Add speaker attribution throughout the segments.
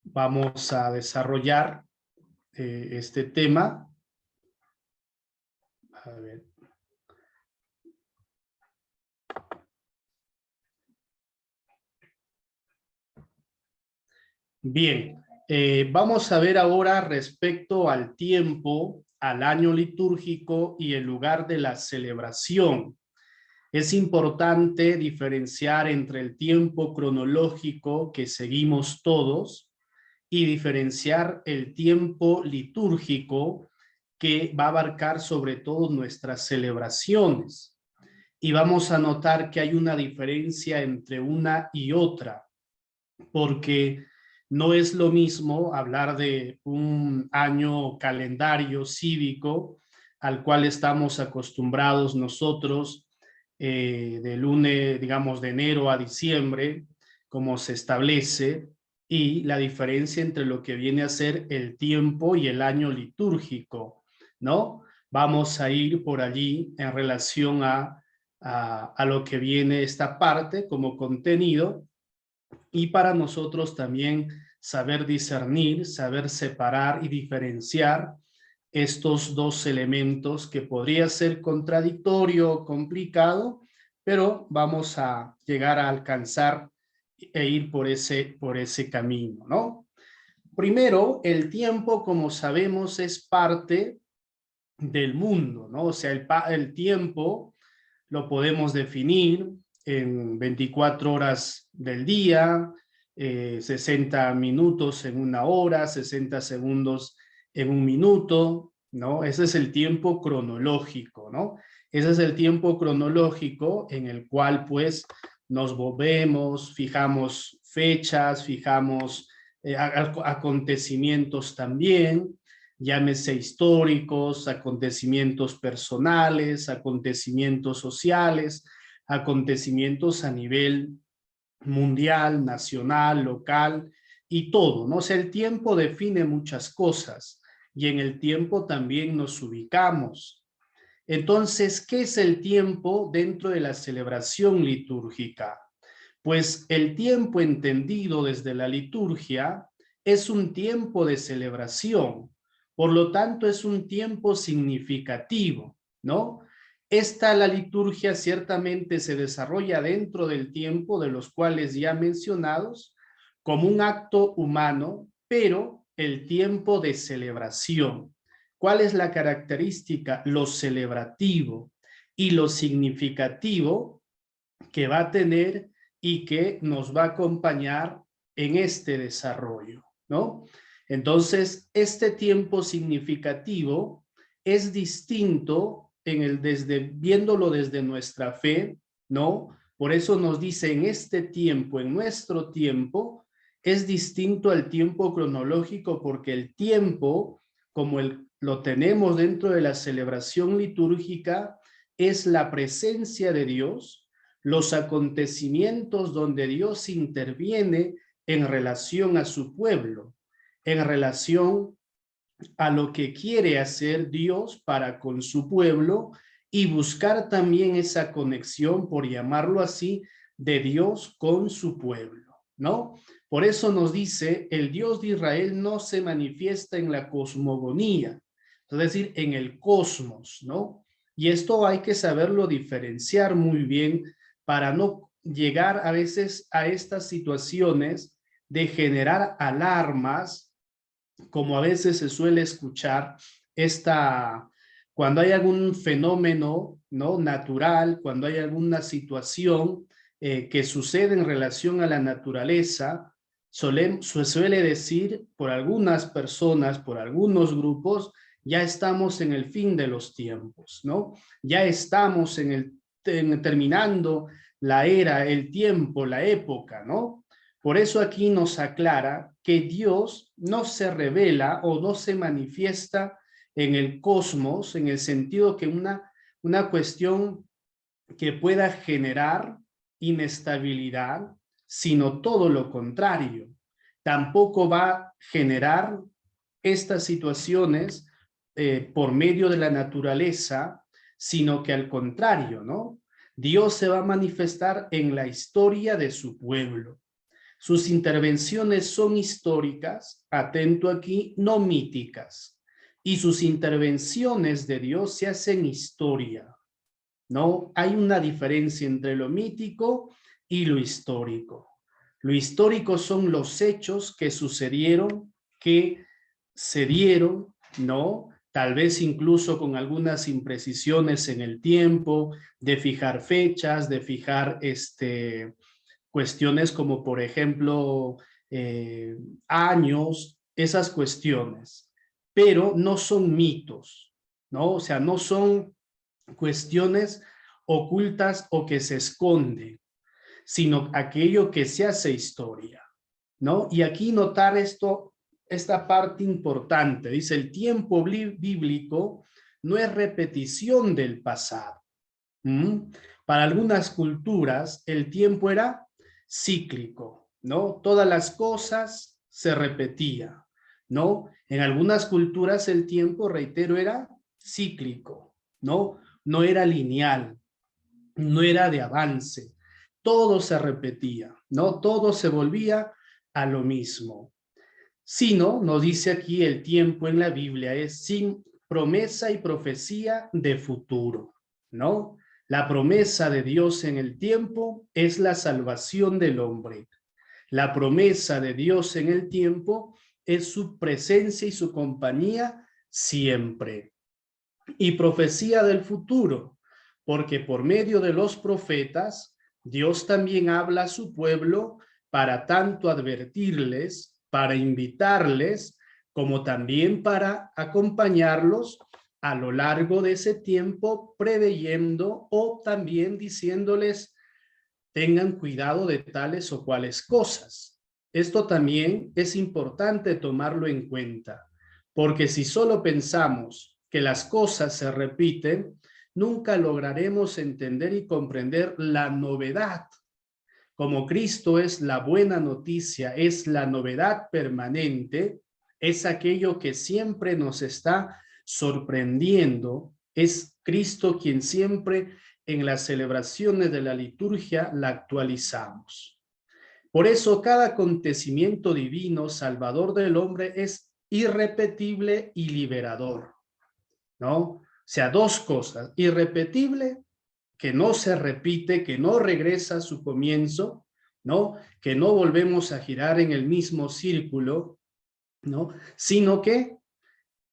Speaker 1: vamos a desarrollar este tema. A ver. Bien, vamos a ver ahora respecto al tiempo, al año litúrgico y el lugar de la celebración. Es importante diferenciar entre el tiempo cronológico que seguimos todos y diferenciar el tiempo litúrgico que va a abarcar sobre todo nuestras celebraciones. Y vamos a notar que hay una diferencia entre una y otra, porque no es lo mismo hablar de un año calendario cívico al cual estamos acostumbrados nosotros de lunes, digamos, de enero a diciembre, como se establece, y la diferencia entre lo que viene a ser el tiempo y el año litúrgico, ¿no? Vamos a ir por allí en relación a lo que viene esta parte como contenido, y para nosotros también saber discernir, saber separar y diferenciar estos dos elementos que podría ser contradictorio o complicado, pero vamos a llegar a alcanzar e ir por ese camino, ¿no? Primero, el tiempo, como sabemos, es parte del mundo, ¿no? O sea, el tiempo lo podemos definir en 24 horas del día, 60 minutos en una hora, 60 segundos en un minuto, ¿no? Ese es el tiempo cronológico, ¿no? Ese es el tiempo cronológico en el cual, pues, nos movemos, fijamos fechas, fijamos acontecimientos también, llámese históricos, acontecimientos personales, acontecimientos sociales, acontecimientos a nivel mundial, nacional, local y todo, ¿no? O sea, el tiempo define muchas cosas y en el tiempo también nos ubicamos. Entonces, ¿qué es el tiempo dentro de la celebración litúrgica? Pues el tiempo entendido desde la liturgia es un tiempo de celebración, por lo tanto es un tiempo significativo, ¿no? La liturgia ciertamente se desarrolla dentro del tiempo de los cuales ya mencionados como un acto humano, pero el tiempo de celebración. ¿Cuál es la característica? Lo celebrativo y lo significativo que va a tener y que nos va a acompañar en este desarrollo, ¿no? Entonces, este tiempo significativo es distinto viéndolo desde nuestra fe, ¿no? Por eso nos dice en este tiempo, en nuestro tiempo, es distinto al tiempo cronológico porque el tiempo, como lo tenemos dentro de la celebración litúrgica, es la presencia de Dios, los acontecimientos donde Dios interviene en relación a su pueblo, en relación a lo que quiere hacer Dios para con su pueblo y buscar también esa conexión, por llamarlo así, de Dios con su pueblo, ¿no? Por eso nos dice, el Dios de Israel no se manifiesta en la cosmogonía, es decir, en el cosmos, ¿no? Y esto hay que saberlo diferenciar muy bien para no llegar a veces a estas situaciones de generar alarmas, como a veces se suele escuchar cuando hay algún fenómeno, ¿no?, natural, cuando hay alguna situación que sucede en relación a la naturaleza, se suele decir por algunas personas, por algunos grupos, ya estamos en el fin de los tiempos, ¿no? Ya estamos terminando la era, el tiempo, la época, ¿no? Por eso aquí nos aclara que Dios no se revela o no se manifiesta en el cosmos, en el sentido que una cuestión que pueda generar inestabilidad, sino todo lo contrario. Tampoco va a generar estas situaciones por medio de la naturaleza, sino que al contrario, ¿no? Dios se va a manifestar en la historia de su pueblo. Sus intervenciones son históricas, atento aquí, no míticas. Y sus intervenciones de Dios se hacen historia, ¿no? Hay una diferencia entre lo mítico y lo histórico. Lo histórico son los hechos que sucedieron, que se dieron, ¿no? Tal vez incluso con algunas imprecisiones en el tiempo, de fijar fechas, de fijar cuestiones como, por ejemplo, años, esas cuestiones. Pero no son mitos, ¿no? O sea, no son cuestiones ocultas o que se esconden, sino aquello que se hace historia, ¿no? Y aquí notar esta parte importante, dice, el tiempo bíblico no es repetición del pasado. Para algunas culturas el tiempo era cíclico, ¿no? Todas las cosas se repetían, ¿no? En algunas culturas el tiempo, reitero, era cíclico, ¿no? No era lineal, no era de avance, todo se repetía, ¿no? Todo se volvía a lo mismo. Sino, nos dice aquí, el tiempo en la Biblia es sin promesa y profecía de futuro, ¿no? La promesa de Dios en el tiempo es la salvación del hombre. La promesa de Dios en el tiempo es su presencia y su compañía siempre. Y profecía del futuro, porque por medio de los profetas, Dios también habla a su pueblo para tanto advertirles, para invitarles, como también para acompañarlos a lo largo de ese tiempo, preveyendo o también diciéndoles, tengan cuidado de tales o cuales cosas. Esto también es importante tomarlo en cuenta, porque si solo pensamos que las cosas se repiten, nunca lograremos entender y comprender la novedad. Como Cristo es la buena noticia, es la novedad permanente, es aquello que siempre nos está sorprendiendo, es Cristo quien siempre en las celebraciones de la liturgia la actualizamos. Por eso cada acontecimiento divino, salvador del hombre, es irrepetible y liberador, ¿no? O sea, dos cosas, irrepetible, que no se repite, que no regresa a su comienzo, ¿no? Que no volvemos a girar en el mismo círculo, ¿no? Sino que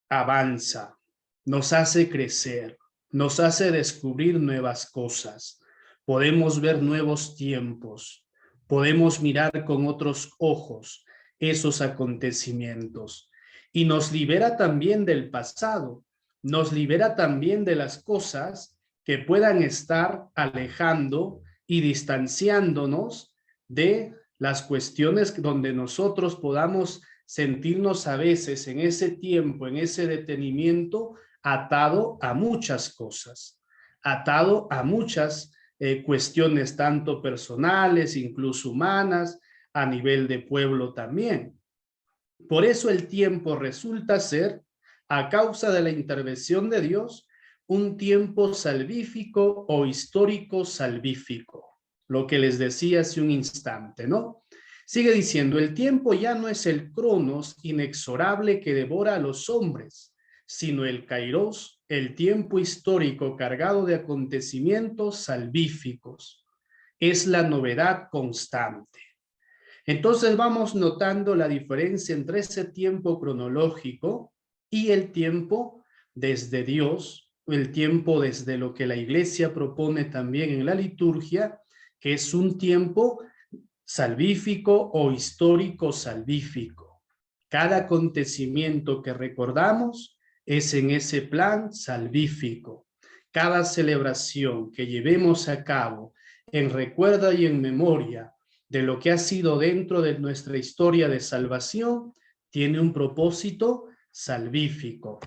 Speaker 1: avanza, nos hace crecer, nos hace descubrir nuevas cosas, podemos ver nuevos tiempos, podemos mirar con otros ojos esos acontecimientos y nos libera también del pasado, nos libera también de las cosas que puedan estar alejando y distanciándonos de las cuestiones donde nosotros podamos sentirnos a veces en ese tiempo, en ese detenimiento, atado a muchas cosas, atado a muchas cuestiones tanto personales, incluso humanas, a nivel de pueblo también. Por eso el tiempo resulta ser, a causa de la intervención de Dios, un tiempo salvífico o histórico salvífico, lo que les decía hace un instante, ¿no? Sigue diciendo, el tiempo ya no es el cronos inexorable que devora a los hombres, sino el kairos, el tiempo histórico cargado de acontecimientos salvíficos. Es la novedad constante. Entonces vamos notando la diferencia entre ese tiempo cronológico y el tiempo desde Dios, el tiempo desde lo que la iglesia propone también en la liturgia, que es un tiempo salvífico o histórico salvífico. Cada acontecimiento que recordamos es en ese plan salvífico. Cada celebración que llevemos a cabo en recuerdo y en memoria de lo que ha sido dentro de nuestra historia de salvación tiene un propósito salvífico.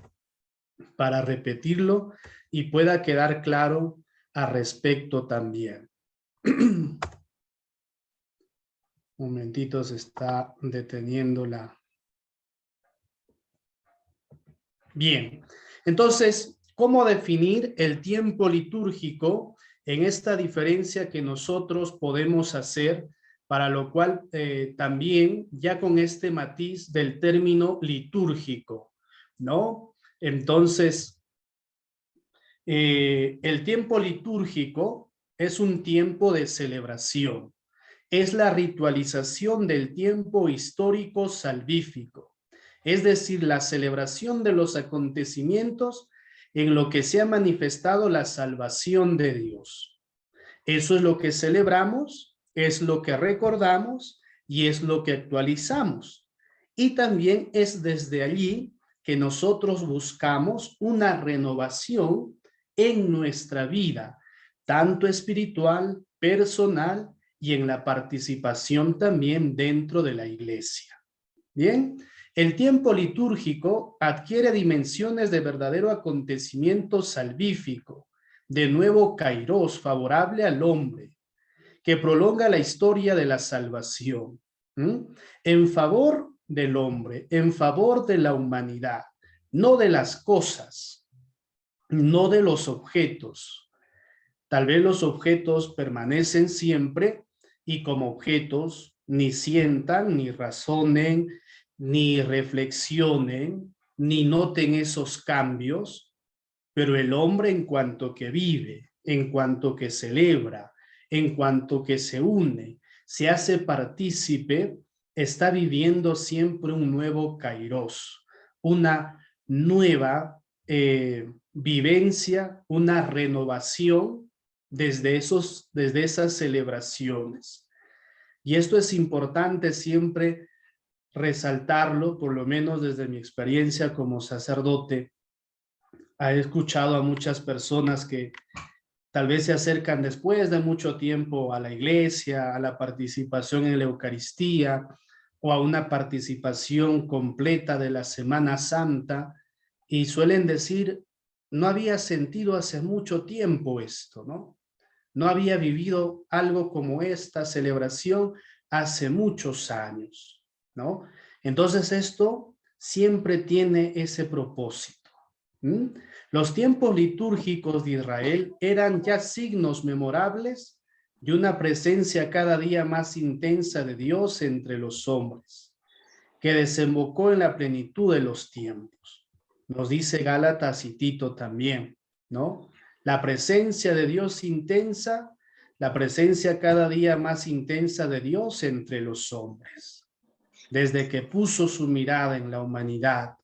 Speaker 1: Para repetirlo y pueda quedar claro al respecto también. Un momentito, se está deteniendo la... Bien, entonces, ¿cómo definir el tiempo litúrgico en esta diferencia que nosotros podemos hacer para lo cual también ya con este matiz del término litúrgico, ¿no? Entonces, el tiempo litúrgico es un tiempo de celebración, es la ritualización del tiempo histórico salvífico, es decir, la celebración de los acontecimientos en lo que se ha manifestado la salvación de Dios. Eso es lo que celebramos, es lo que recordamos y es lo que actualizamos. Y también es desde allí que nosotros buscamos una renovación en nuestra vida, tanto espiritual, personal y en la participación también dentro de la iglesia. Bien, el tiempo litúrgico adquiere dimensiones de verdadero acontecimiento salvífico, de nuevo kairos favorable al hombre, que prolonga la historia de la salvación, en favor del hombre, en favor de la humanidad, no de las cosas, no de los objetos. Tal vez los objetos permanecen siempre y como objetos ni sientan, ni razonen, ni reflexionen, ni noten esos cambios, pero el hombre en cuanto que vive, en cuanto que celebra, en cuanto que se une, se hace partícipe, está viviendo siempre un nuevo kairos, una nueva vivencia, una renovación desde esas celebraciones. Y esto es importante siempre resaltarlo, por lo menos desde mi experiencia como sacerdote. He escuchado a muchas personas que tal vez se acercan después de mucho tiempo a la iglesia, a la participación en la Eucaristía o a una participación completa de la Semana Santa y suelen decir, no había sentido hace mucho tiempo esto, ¿no? No había vivido algo como esta celebración hace muchos años, ¿no? Entonces esto siempre tiene ese propósito. Los tiempos litúrgicos de Israel eran ya signos memorables de una presencia cada día más intensa de Dios entre los hombres, que desembocó en la plenitud de los tiempos. Nos dice Gálatas y Tito también, ¿no? La presencia de Dios intensa, la presencia cada día más intensa de Dios entre los hombres. Desde que puso su mirada en la humanidad,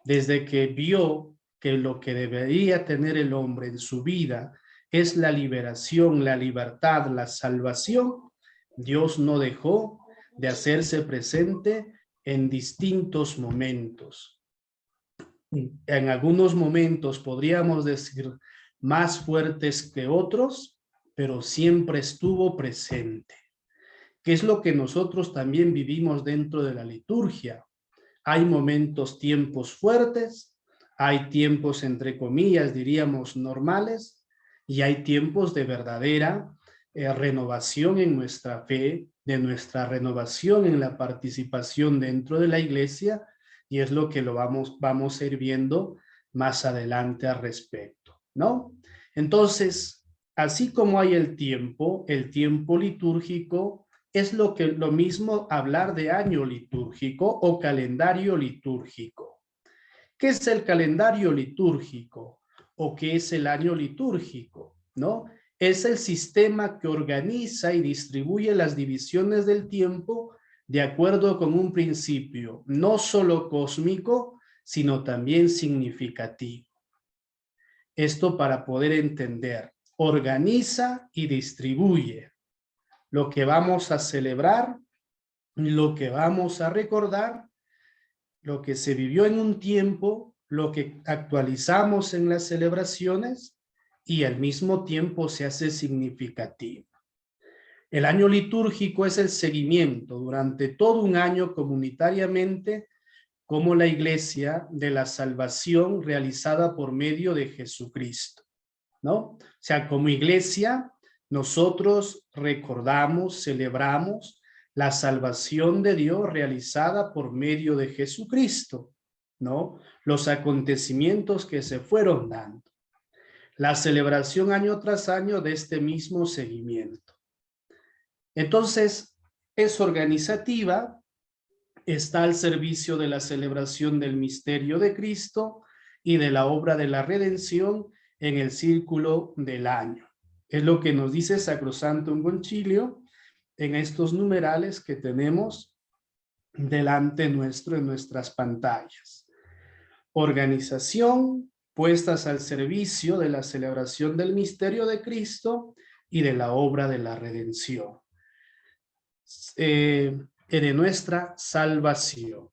Speaker 1: desde que vio que lo que debería tener el hombre en su vida es la liberación, la libertad, la salvación, Dios no dejó de hacerse presente en distintos momentos. En algunos momentos podríamos decir más fuertes que otros, pero siempre estuvo presente. ¿Qué es lo que nosotros también vivimos dentro de la liturgia? Hay momentos, tiempos fuertes, hay tiempos, entre comillas, diríamos, normales, y hay tiempos de verdadera renovación en nuestra fe, de nuestra renovación en la participación dentro de la iglesia, y es lo que vamos a ir viendo más adelante al respecto, ¿no? Entonces, así como hay el tiempo litúrgico, es lo mismo hablar de año litúrgico o calendario litúrgico. ¿Qué es el calendario litúrgico o qué es el año litúrgico? ¿No? Es el sistema que organiza y distribuye las divisiones del tiempo de acuerdo con un principio no solo cósmico, sino también significativo. Esto para poder entender, organiza y distribuye lo que vamos a celebrar, lo que vamos a recordar, lo que se vivió en un tiempo, lo que actualizamos en las celebraciones y al mismo tiempo se hace significativo. El año litúrgico es el seguimiento durante todo un año comunitariamente como la iglesia de la salvación realizada por medio de Jesucristo, ¿no? O sea, como iglesia nosotros recordamos, celebramos la salvación de Dios realizada por medio de Jesucristo, ¿no? Los acontecimientos que se fueron dando. La celebración año tras año de este mismo seguimiento. Entonces, es organizativa, está al servicio de la celebración del misterio de Cristo y de la obra de la redención en el círculo del año. Es lo que nos dice Sacrosanctum Concilio en estos numerales que tenemos delante nuestro en nuestras pantallas. Organización, puestas al servicio de la celebración del misterio de Cristo y de la obra de la redención, de nuestra salvación.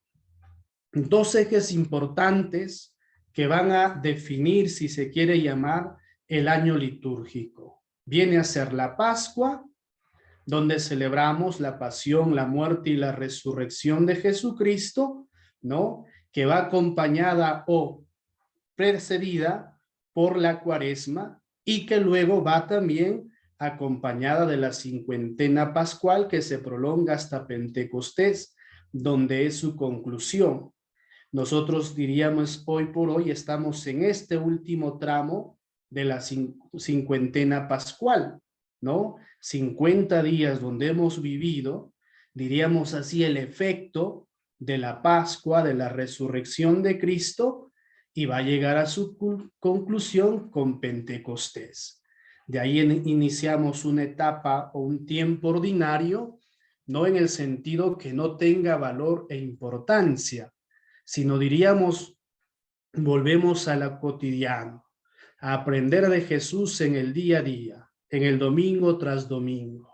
Speaker 1: Dos ejes importantes que van a definir, si se quiere llamar, el año litúrgico. Viene a ser la Pascua, donde celebramos la pasión, la muerte y la resurrección de Jesucristo, ¿no? Que va acompañada o precedida por la Cuaresma y que luego va también acompañada de la cincuentena pascual que se prolonga hasta Pentecostés, donde es su conclusión. Nosotros diríamos hoy por hoy estamos en este último tramo de la cincuentena pascual, ¿no? 50 días donde hemos vivido, diríamos así, el efecto de la Pascua, de la resurrección de Cristo, y va a llegar a su conclusión con Pentecostés. De ahí iniciamos una etapa o un tiempo ordinario, no en el sentido que no tenga valor e importancia, sino diríamos, volvemos a lo cotidiano, a aprender de Jesús en el día a día, en el domingo tras domingo.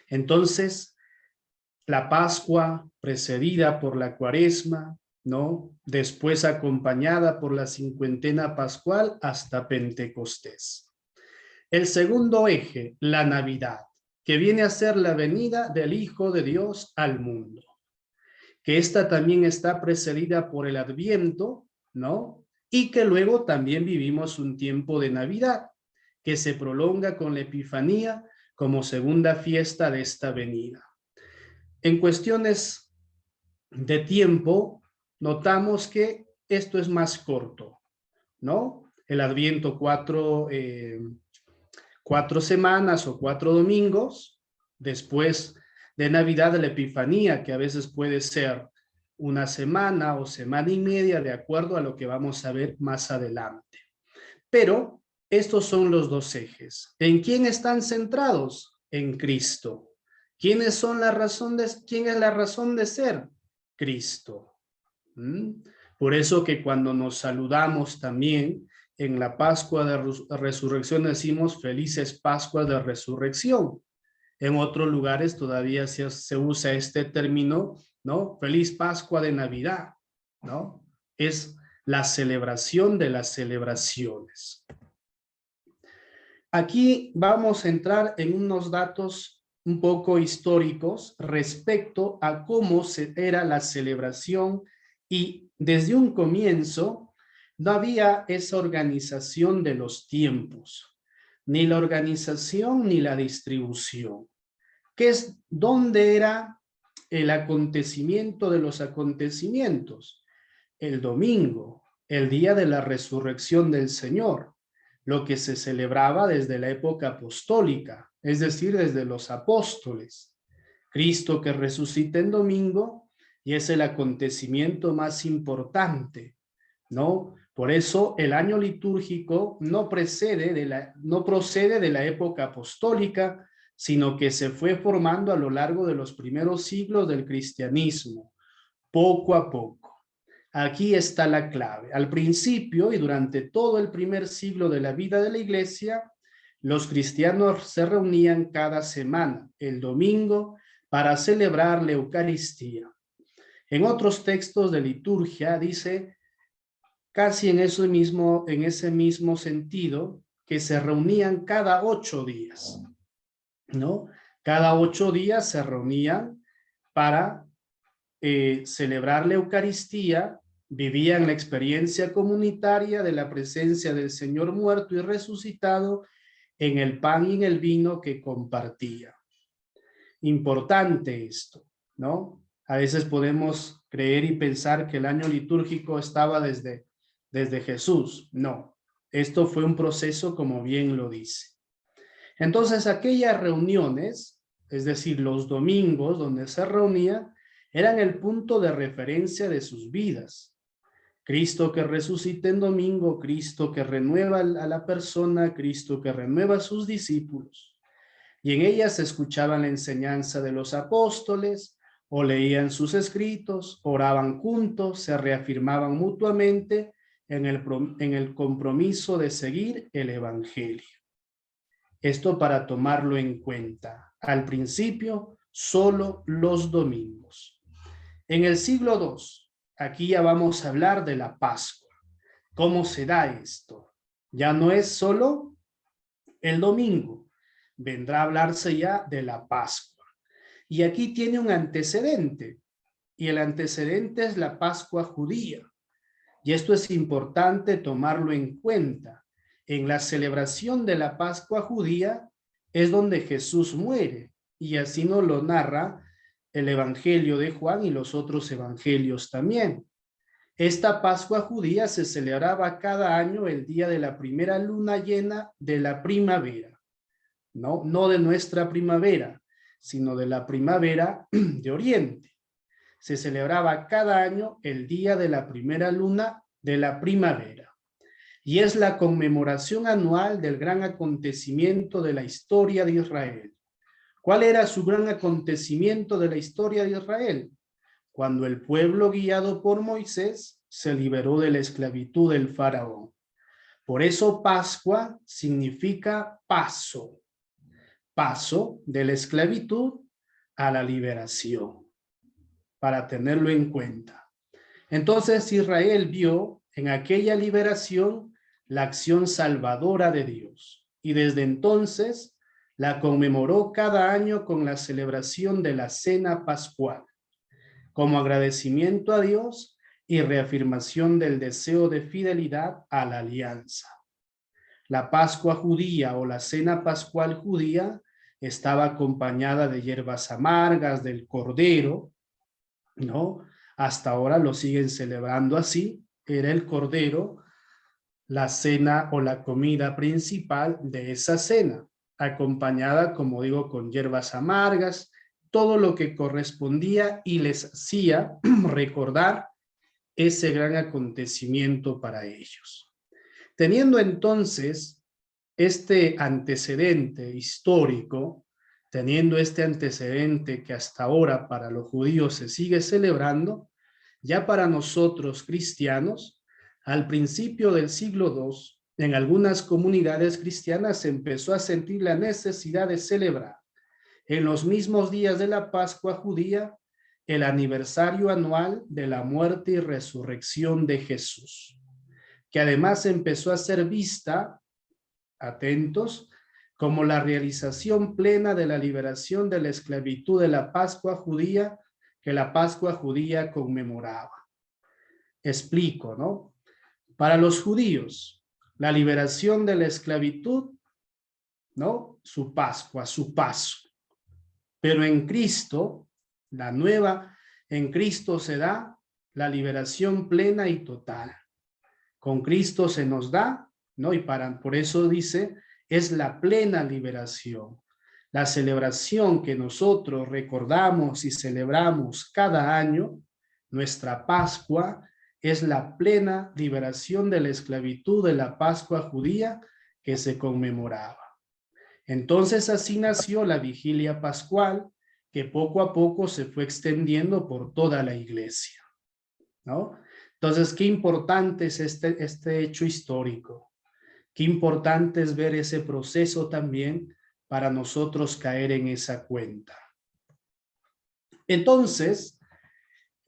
Speaker 1: Entonces, la Pascua precedida por la Cuaresma, ¿no? Después acompañada por la cincuentena pascual hasta Pentecostés. El segundo eje, la Navidad, que viene a ser la venida del Hijo de Dios al mundo. Que esta también está precedida por el Adviento, ¿no? Y que luego también vivimos un tiempo de Navidad, que se prolonga con la Epifanía como segunda fiesta de esta venida. En cuestiones de tiempo, notamos que esto es más corto, ¿no? El Adviento 4 semanas o 4 domingos, después de Navidad de la Epifanía, que a veces puede ser una semana o semana y media, de acuerdo a lo que vamos a ver más adelante. Pero estos son los dos ejes. ¿En quién están centrados? En Cristo. ¿Quién es la razón de ser? Cristo. Por eso que cuando nos saludamos también en la Pascua de Resurrección decimos felices Pascuas de Resurrección. En otros lugares todavía se usa este término, ¿no? Feliz Pascua de Navidad, ¿no? Es la celebración de las celebraciones. Aquí vamos a entrar en unos datos un poco históricos respecto a cómo era la celebración, y desde un comienzo no había esa organización de los tiempos, ni la organización ni la distribución. ¿Dónde era el acontecimiento de los acontecimientos? El domingo, el día de la resurrección del Señor, lo que se celebraba desde la época apostólica, es decir, desde los apóstoles. Cristo que resucita en domingo y es el acontecimiento más importante, ¿no? Por eso el año litúrgico no procede de la época apostólica, sino que se fue formando a lo largo de los primeros siglos del cristianismo, poco a poco. Aquí está la clave. Al principio y durante todo el primer siglo de la vida de la iglesia, los cristianos se reunían cada semana, el domingo, para celebrar la Eucaristía. En otros textos de liturgia dice casi en ese mismo sentido que se reunían cada 8 días, ¿no? Cada 8 días se reunían para celebrar la Eucaristía, vivían la experiencia comunitaria de la presencia del Señor muerto y resucitado en el pan y en el vino que compartía. Importante esto, ¿no? A veces podemos creer y pensar que el año litúrgico estaba desde Jesús. No, esto fue un proceso como bien lo dice. Entonces aquellas reuniones es decir, los domingos donde se reunían, eran el punto de referencia de sus vidas. Cristo que resucita en domingo, Cristo que renueva a la persona, Cristo que renueva a sus discípulos. Y en ellas se escuchaban la enseñanza de los apóstoles, o leían sus escritos, oraban juntos, se reafirmaban mutuamente en el compromiso de seguir el evangelio. Esto para tomarlo en cuenta. Al principio, solo los domingos. En el siglo II, aquí ya vamos a hablar de la Pascua. ¿Cómo se da esto? Ya no es solo el domingo, vendrá a hablarse ya de la Pascua. Y aquí tiene un antecedente, y el antecedente es la Pascua judía. Y esto es importante tomarlo en cuenta. En la celebración de la Pascua judía es donde Jesús muere, y así nos lo narra el Evangelio de Juan y los otros evangelios también. Esta Pascua judía se celebraba cada año el día de la primera luna llena de la primavera. No de nuestra primavera, sino de la primavera de Oriente. Se celebraba cada año el día de la primera luna de la primavera. Y es la conmemoración anual del gran acontecimiento de la historia de Israel. ¿Cuál era su gran acontecimiento de la historia de Israel? Cuando el pueblo guiado por Moisés se liberó de la esclavitud del faraón. Por eso Pascua significa paso. Paso de la esclavitud a la liberación, para tenerlo en cuenta. Entonces Israel vio en aquella liberación la acción salvadora de Dios, y desde entonces la conmemoró cada año con la celebración de la cena pascual, como agradecimiento a Dios y reafirmación del deseo de fidelidad a la alianza. La Pascua judía o la cena pascual judía estaba acompañada de hierbas amargas, del cordero, ¿no? Hasta ahora lo siguen celebrando así. Era el cordero la cena o la comida principal de esa cena, acompañada, como digo, con hierbas amargas, todo lo que correspondía y les hacía recordar ese gran acontecimiento para ellos. Teniendo entonces este antecedente histórico, teniendo este antecedente que hasta ahora para los judíos se sigue celebrando, ya para nosotros cristianos, al principio del siglo II, en algunas comunidades cristianas se empezó a sentir la necesidad de celebrar en los mismos días de la Pascua judía el aniversario anual de la muerte y resurrección de Jesús, que además empezó a ser vista, atentos, como la realización plena de la liberación de la esclavitud de la Pascua judía que la Pascua judía conmemoraba. Explico, ¿no? Para los judíos, la liberación de la esclavitud, ¿no? Su Pascua, su paso. Pero en Cristo, en Cristo se da la liberación plena y total. Con Cristo se nos da, ¿no? Y por eso dice, es la plena liberación. La celebración que nosotros recordamos y celebramos cada año, nuestra Pascua, es la plena liberación de la esclavitud de la Pascua judía que se conmemoraba. Entonces así nació la vigilia pascual, que poco a poco se fue extendiendo por toda la iglesia, ¿no? Entonces, qué importante es este hecho histórico. Qué importante es ver ese proceso también para nosotros caer en esa cuenta. Entonces,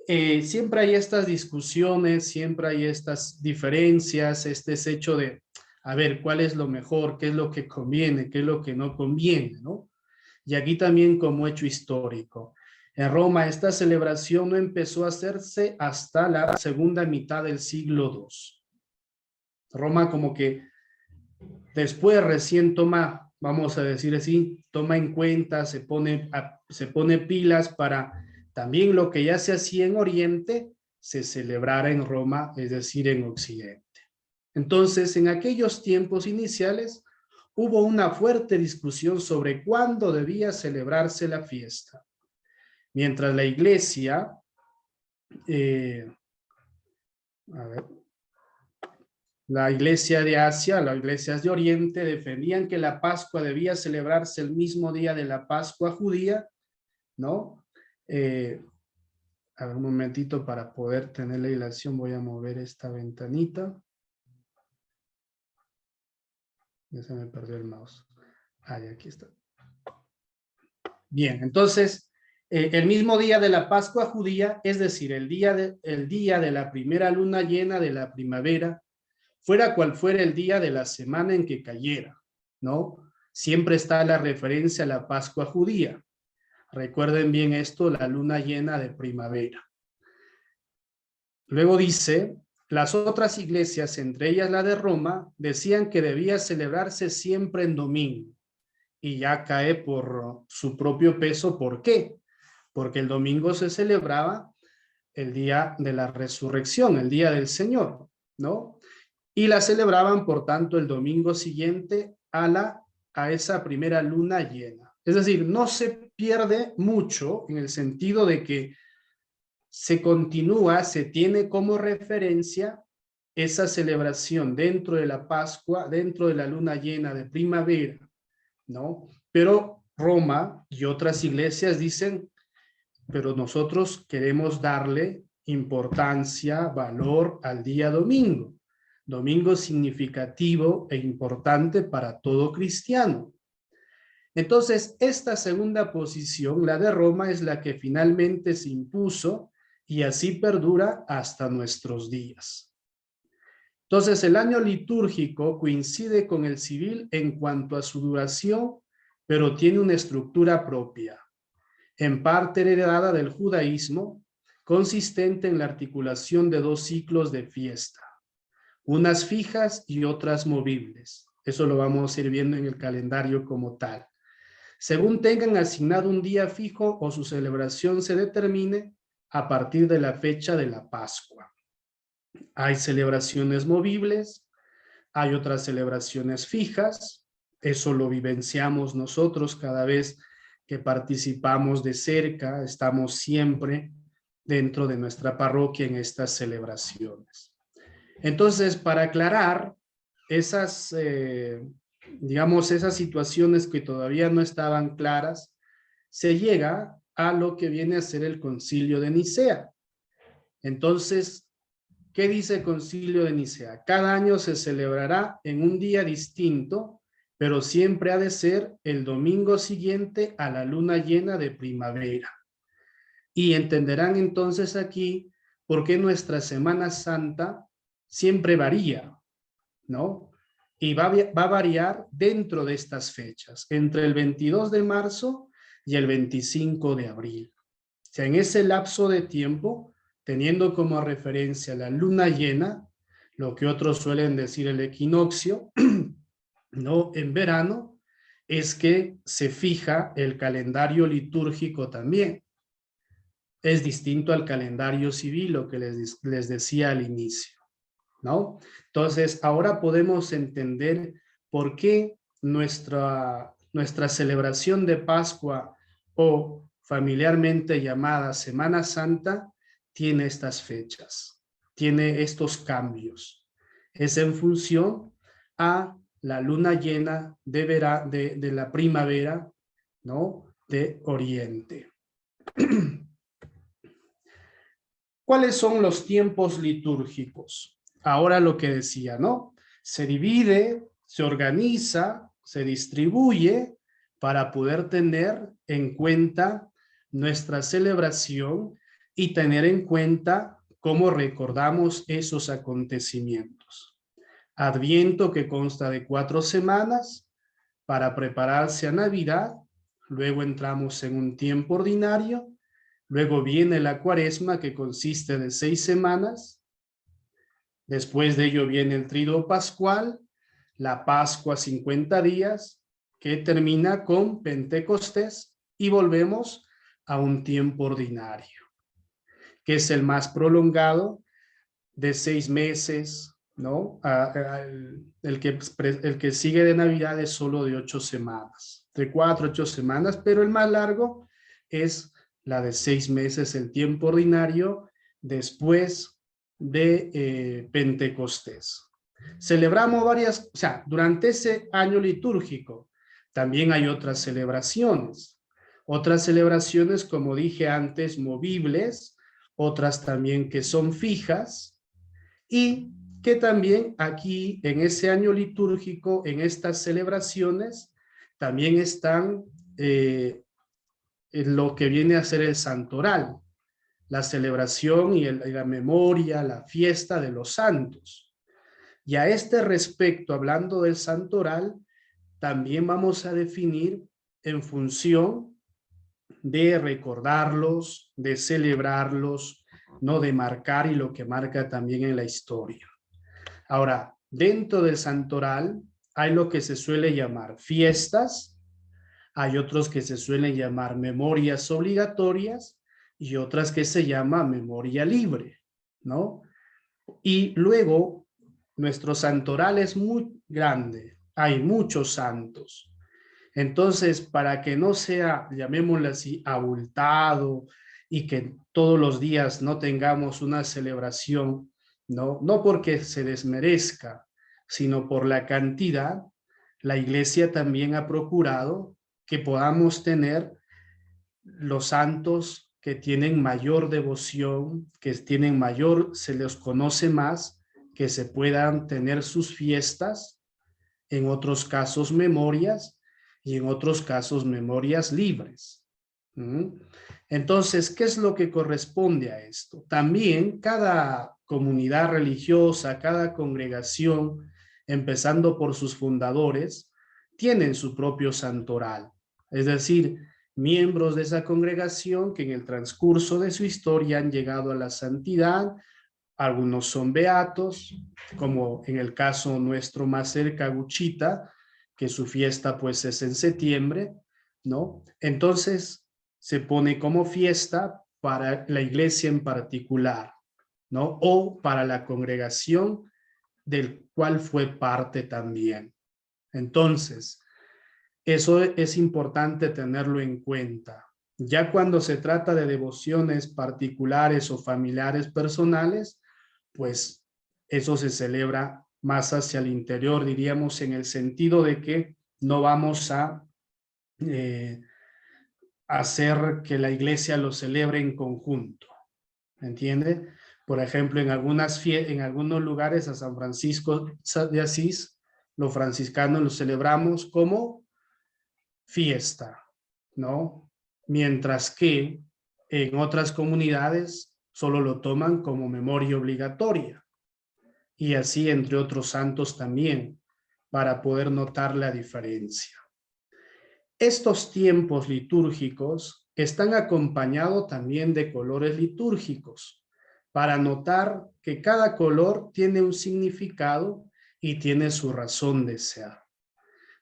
Speaker 1: siempre hay estas discusiones, siempre hay estas diferencias, este es hecho de, a ver, ¿cuál es lo mejor? ¿Qué es lo que conviene? ¿Qué es lo que no conviene? ¿No? Y aquí también como hecho histórico. En Roma esta celebración no empezó a hacerse hasta la segunda mitad del siglo II. Roma como que después recién toma, vamos a decir así, toma en cuenta, se pone pilas para también lo que ya se hacía en Oriente, se celebrara en Roma, es decir, en Occidente. Entonces, en aquellos tiempos iniciales, hubo una fuerte discusión sobre cuándo debía celebrarse la fiesta. Mientras la iglesia, la iglesia de Asia, las iglesias de Oriente defendían que la Pascua debía celebrarse el mismo día de la Pascua judía, ¿no? A ver, un momentito para poder tener la ilación, voy a mover esta ventanita. Ya se me perdió el mouse. Ah, ya aquí está. Bien, entonces, el mismo día de la Pascua judía, es decir, el día de la primera luna llena de la primavera, fuera cual fuera el día de la semana en que cayera, ¿no? Siempre está la referencia a la Pascua judía. Recuerden bien esto, la luna llena de primavera. Luego dice, las otras iglesias, entre ellas la de Roma, decían que debía celebrarse siempre en domingo. Y ya cae por su propio peso. ¿Por qué? Porque el domingo se celebraba el día de la resurrección, el día del Señor, ¿no? Y la celebraban, por tanto, el domingo siguiente a esa primera luna llena. Es decir, no se pierde mucho en el sentido de que se continúa, se tiene como referencia esa celebración dentro de la Pascua, dentro de la luna llena de primavera, ¿no? Pero Roma y otras iglesias dicen, pero nosotros queremos darle importancia, valor al día domingo. Domingo significativo e importante para todo cristiano. Entonces, esta segunda posición, la de Roma, es la que finalmente se impuso y así perdura hasta nuestros días. Entonces, el año litúrgico coincide con el civil en cuanto a su duración, pero tiene una estructura propia, en parte heredada del judaísmo, consistente en la articulación de dos ciclos de fiesta, unas fijas y otras movibles. Eso lo vamos a ir viendo en el calendario como tal. Según tengan asignado un día fijo o su celebración se determine a partir de la fecha de la Pascua. Hay celebraciones movibles, hay otras celebraciones fijas, eso lo vivenciamos nosotros cada vez que participamos de cerca, estamos siempre dentro de nuestra parroquia en estas celebraciones. Entonces, para aclarar esas, digamos, esas situaciones que todavía no estaban claras, se llega a lo que viene a ser el Concilio de Nicea. Entonces, ¿qué dice el Concilio de Nicea? Cada año se celebrará en un día distinto, pero siempre ha de ser el domingo siguiente a la luna llena de primavera. Y entenderán entonces aquí por qué nuestra Semana Santa siempre varía, ¿no? Y va a variar dentro de estas fechas, entre el 22 de marzo y el 25 de abril. O sea, en ese lapso de tiempo, teniendo como referencia la luna llena, lo que otros suelen decir el equinoccio, ¿no? En verano, es que se fija el calendario litúrgico también. Es distinto al calendario civil, lo que les decía al inicio, ¿no? Entonces, ahora podemos entender por qué nuestra celebración de Pascua o familiarmente llamada Semana Santa tiene estas fechas, tiene estos cambios. Es en función a la luna llena de la primavera, ¿no? De Oriente. ¿Cuáles son los tiempos litúrgicos? Ahora lo que decía, ¿no? Se divide, se organiza, se distribuye para poder tener en cuenta nuestra celebración y tener en cuenta cómo recordamos esos acontecimientos. Adviento, que consta de 4 semanas para prepararse a Navidad, luego entramos en un tiempo ordinario. Luego viene la Cuaresma, que consiste de 6 semanas. Después de ello viene el Tríduo Pascual, la Pascua 50 días, que termina con Pentecostés, y volvemos a un tiempo ordinario, que es el más prolongado, de 6 meses, ¿no? El que sigue de Navidad es solo de 8 semanas, de 4 a 8 semanas, pero el más largo es la de 6 meses, el tiempo ordinario después de Pentecostés. Celebramos varias, o sea, durante ese año litúrgico también hay otras celebraciones, como dije antes, movibles, otras también que son fijas, y que también aquí en ese año litúrgico, en estas celebraciones, también están en lo que viene a ser el santoral, la celebración y la memoria, la fiesta de los santos. Y a este respecto, hablando del santoral, también vamos a definir en función de recordarlos, de celebrarlos, no de marcar y lo que marca también en la historia. Ahora, dentro del santoral hay lo que se suele llamar fiestas, hay otros que se suelen llamar memorias obligatorias y otras que se llama memoria libre, ¿no? Y luego, nuestro santoral es muy grande, hay muchos santos. Entonces, para que no sea, llamémoslo así, abultado y que todos los días no tengamos una celebración, no porque se desmerezca, sino por la cantidad, la iglesia también ha procurado que podamos tener los santos que tienen mayor devoción, que tienen mayor, se les conoce más, que se puedan tener sus fiestas, en otros casos memorias, y en otros casos memorias libres. Entonces, ¿qué es lo que corresponde a esto? También cada comunidad religiosa, cada congregación, empezando por sus fundadores, tienen su propio santoral. Es decir, miembros de esa congregación que en el transcurso de su historia han llegado a la santidad. Algunos son beatos, como en el caso nuestro más cerca, Guchita, que su fiesta pues es en septiembre, ¿no? Entonces se pone como fiesta para la iglesia en particular, ¿no? O para la congregación del cual fue parte también. Entonces, eso es importante tenerlo en cuenta. Ya cuando se trata de devociones particulares o familiares personales, pues eso se celebra más hacia el interior, diríamos, en el sentido de que no vamos a hacer que la iglesia lo celebre en conjunto, ¿me entiende? Por ejemplo, en algunos lugares a San Francisco de Asís, los franciscanos lo celebramos como fiesta, ¿no? Mientras que en otras comunidades solo lo toman como memoria obligatoria. Y así entre otros santos también, para poder notar la diferencia. Estos tiempos litúrgicos están acompañados también de colores litúrgicos, para notar que cada color tiene un significado y tiene su razón de ser.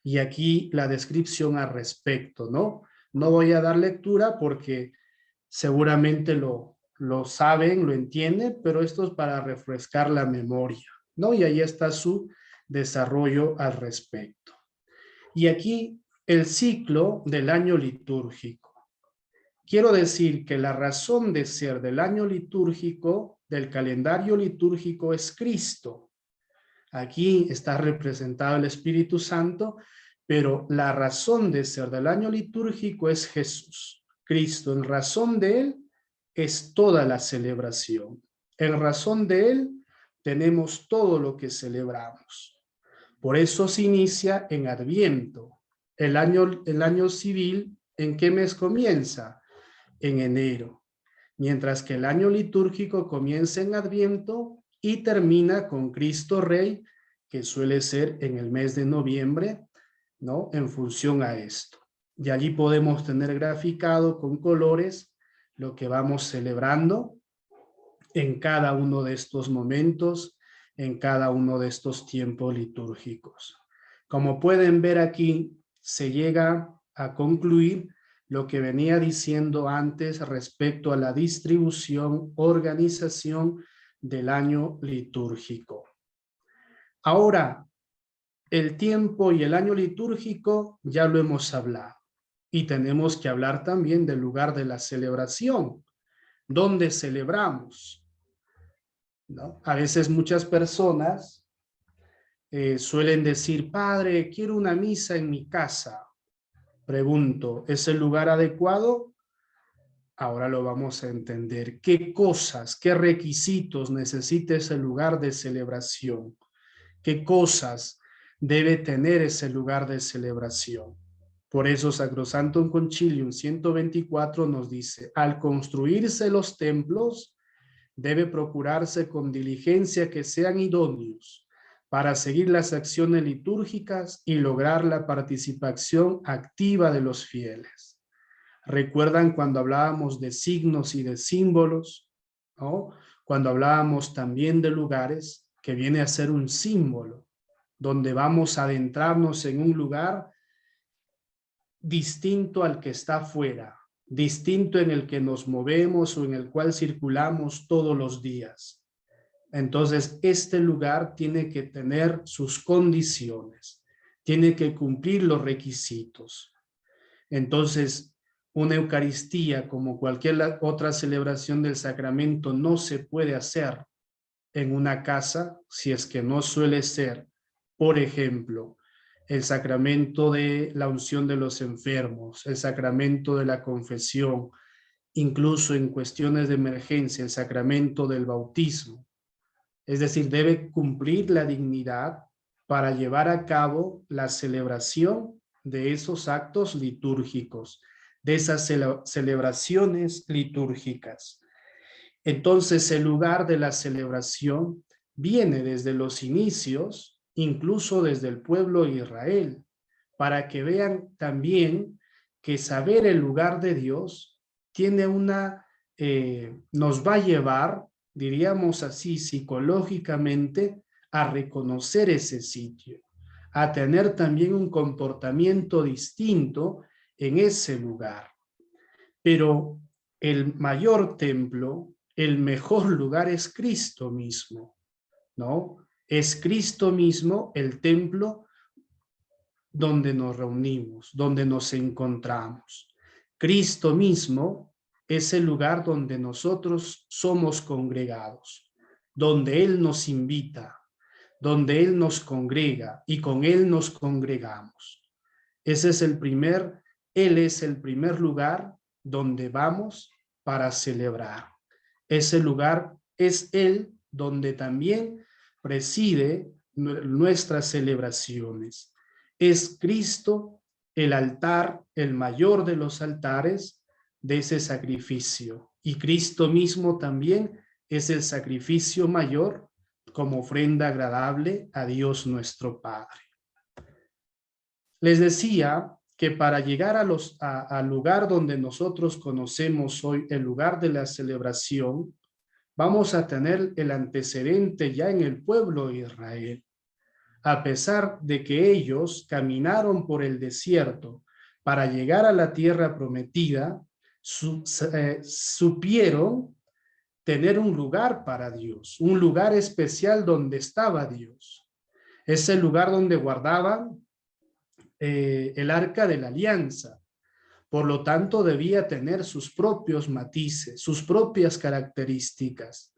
Speaker 1: Y aquí la descripción al respecto, ¿no? No voy a dar lectura porque seguramente lo saben, lo entienden, pero esto es para refrescar la memoria, ¿no? Y ahí está su desarrollo al respecto. Y aquí el ciclo del año litúrgico. Quiero decir que la razón de ser del año litúrgico, del calendario litúrgico, es Cristo. Aquí está representado el Espíritu Santo, pero la razón de ser del año litúrgico es Jesús, Cristo. En razón de Él es toda la celebración. En razón de Él tenemos todo lo que celebramos. Por eso se inicia en Adviento. El año civil, ¿en qué mes comienza? En enero. Mientras que el año litúrgico comienza en Adviento y termina con Cristo Rey, que suele ser en el mes de noviembre, ¿no? En función a esto. Y allí podemos tener graficado con colores lo que vamos celebrando en cada uno de estos momentos, en cada uno de estos tiempos litúrgicos. Como pueden ver aquí, se llega a concluir lo que venía diciendo antes respecto a la distribución, organización del año litúrgico. Ahora, el tiempo y el año litúrgico ya lo hemos hablado. Y tenemos que hablar también del lugar de la celebración, donde celebramos, ¿no? A veces muchas personas suelen decir, padre, quiero una misa en mi casa. Pregunto, ¿es el lugar adecuado? Ahora lo vamos a entender. ¿Qué cosas, qué requisitos necesita ese lugar de celebración? ¿Qué cosas debe tener ese lugar de celebración? Por eso Sacrosanctum Concilium 124 nos dice, al construirse los templos, debe procurarse con diligencia que sean idóneos para seguir las acciones litúrgicas y lograr la participación activa de los fieles. ¿Recuerdan cuando hablábamos de signos y de símbolos? ¿No? Cuando hablábamos también de lugares, que viene a ser un símbolo, donde vamos a adentrarnos en un lugar distinto al que está afuera, distinto en el que nos movemos o en el cual circulamos todos los días. Entonces, este lugar tiene que tener sus condiciones, tiene que cumplir los requisitos. Entonces, una Eucaristía, como cualquier otra celebración del sacramento, no se puede hacer en una casa si es que no suele ser, por ejemplo, el sacramento de la unción de los enfermos, el sacramento de la confesión, incluso en cuestiones de emergencia, el sacramento del bautismo. Es decir, debe cumplir la dignidad para llevar a cabo la celebración de esos actos litúrgicos, de esas celebraciones litúrgicas. Entonces, el lugar de la celebración viene desde los inicios, incluso desde el pueblo de Israel, para que vean también que saber el lugar de Dios tiene nos va a llevar, diríamos así, psicológicamente, a reconocer ese sitio, a tener también un comportamiento distinto en ese lugar. Pero el mayor templo, el mejor lugar es Cristo mismo, ¿no? Es Cristo mismo el templo donde nos reunimos, donde nos encontramos. Cristo mismo es el lugar donde nosotros somos congregados, donde Él nos invita, donde Él nos congrega y con Él nos congregamos. Ese es Él es el primer lugar donde vamos para celebrar. Ese lugar es Él donde también preside nuestras celebraciones. Es Cristo el altar, el mayor de los altares de ese sacrificio. Y Cristo mismo también es el sacrificio mayor como ofrenda agradable a Dios nuestro Padre. Les decía que para llegar al lugar donde nosotros conocemos hoy, el lugar de la celebración, vamos a tener el antecedente ya en el pueblo de Israel. A pesar de que ellos caminaron por el desierto para llegar a la tierra prometida, supieron tener un lugar para Dios, un lugar especial donde estaba Dios. Es el lugar donde guardaban el arca de la alianza. Por lo tanto, debía tener sus propios matices, sus propias características.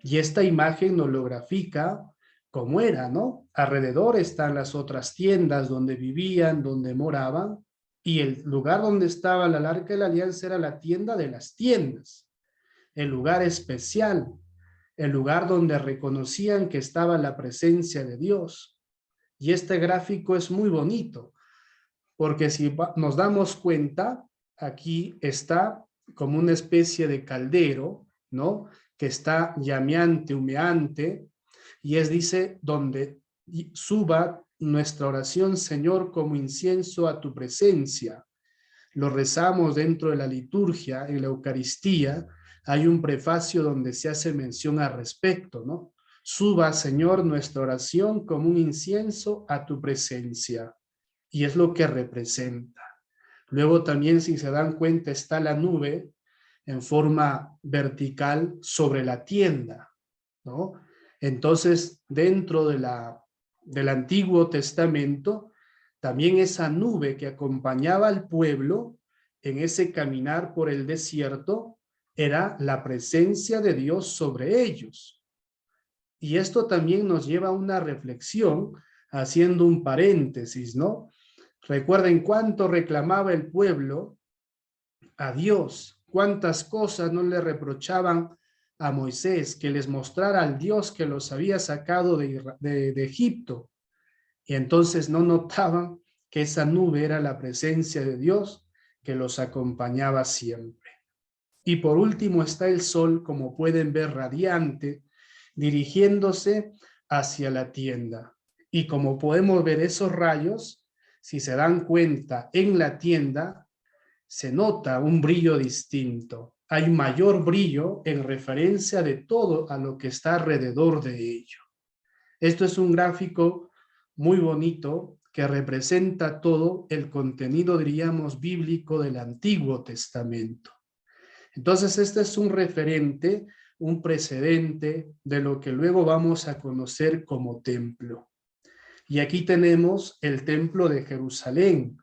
Speaker 1: Y esta imagen nos lo grafica como era, ¿no? Alrededor están las otras tiendas donde vivían, donde moraban, y el lugar donde estaba el arca de la alianza era la tienda de las tiendas, el lugar especial, el lugar donde reconocían que estaba la presencia de Dios. Y este gráfico es muy bonito, porque si nos damos cuenta, aquí está como una especie de caldero, ¿no? Que está llameante, humeante, y dice, donde suba nuestra oración, Señor, como incienso a tu presencia. Lo rezamos dentro de la liturgia, en la Eucaristía, hay un prefacio donde se hace mención al respecto, ¿no? Suba, Señor, nuestra oración como un incienso a tu presencia. Y es lo que representa. Luego también, si se dan cuenta, está la nube en forma vertical sobre la tienda, ¿no? Entonces, dentro de la del Antiguo Testamento, también esa nube que acompañaba al pueblo en ese caminar por el desierto era la presencia de Dios sobre ellos. Y esto también nos lleva a una reflexión, haciendo un paréntesis, ¿no? Recuerden cuánto reclamaba el pueblo a Dios, cuántas cosas no le reprochaban a Moisés, que les mostrara al Dios que los había sacado de Egipto. Y entonces no notaban que esa nube era la presencia de Dios que los acompañaba siempre. Y por último está el sol, como pueden ver, radiante, dirigiéndose hacia la tienda. Y como podemos ver esos rayos, si se dan cuenta, en la tienda se nota un brillo distinto. Hay mayor brillo en referencia de todo a lo que está alrededor de ello. Esto es un gráfico muy bonito que representa todo el contenido, diríamos, bíblico del Antiguo Testamento. Entonces, este es un referente, un precedente de lo que luego vamos a conocer como templo. Y aquí tenemos el templo de Jerusalén.